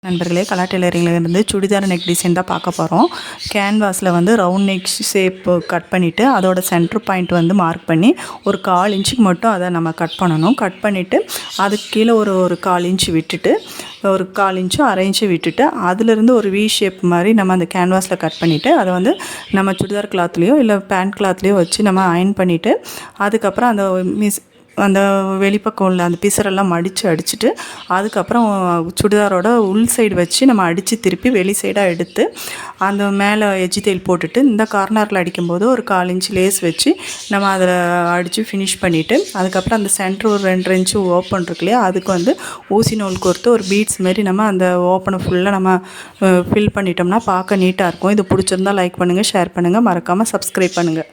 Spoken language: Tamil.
நண்பர்களே, கலா டெய்லரிங்லேருந்து சுடிதார் நெக் டிசைன் தான் பார்க்க போகிறோம். கேன்வாஸில் வந்து ரவுண்ட் நெக் ஷேப் கட் பண்ணிவிட்டு அதோட சென்டர் பாயிண்ட் வந்து மார்க் பண்ணி ஒரு 1/4 இன்ச்சுக்கு மட்டும் அதை நம்ம கட் பண்ணணும். கட் பண்ணிவிட்டு அதுக்கு கீழே ஒரு 1/4 இன்ச்சு விட்டுட்டு ஒரு 1/4 இன்ச்சு 1/2 இன்ச்சு விட்டுட்டு அதிலிருந்து ஒரு வி ஷேப் மாதிரி நம்ம அந்த கேன்வாஸில் கட் பண்ணிவிட்டு அதை வந்து நம்ம சுடிதார் கிளாத்லேயோ இல்லை பேண்ட் கிளாத்லேயோ வச்சு நம்ம அயர்ன் பண்ணிவிட்டு அதுக்கப்புறம் அந்த வெளிப்பக்கம் உள்ள அந்த பிசரெல்லாம் அடிச்சுட்டு அதுக்கப்புறம் சுடிதாரோட உள் சைடு வச்சு நம்ம அடித்து திருப்பி வெளி சைடாக எடுத்து அந்த மேலே எஜ்ஜி தையல் போட்டுட்டு இந்த கார்னரில் அடிக்கும்போது ஒரு 1/4 இன்ச்சு லேஸ் வச்சு நம்ம அதில் அடித்து ஃபினிஷ் பண்ணிவிட்டு அதுக்கப்புறம் அந்த சென்டர் ஒரு 2 இன்ச்சு ஓப்பன் இருக்கு இல்லையா, அதுக்கு வந்து ஊசி நூல் கோர்த்து ஒரு பீட்ஸ் மாரி நம்ம அந்த ஓப்பனை ஃபுல்லாக நம்ம ஃபில் பண்ணிட்டோம்னா பார்க்க நீட்டாக இருக்கும். இது பிடிச்சிருந்தா லைக் பண்ணுங்கள், ஷேர் பண்ணுங்கள், மறக்காமல் சப்ஸ்கிரைப் பண்ணுங்கள்.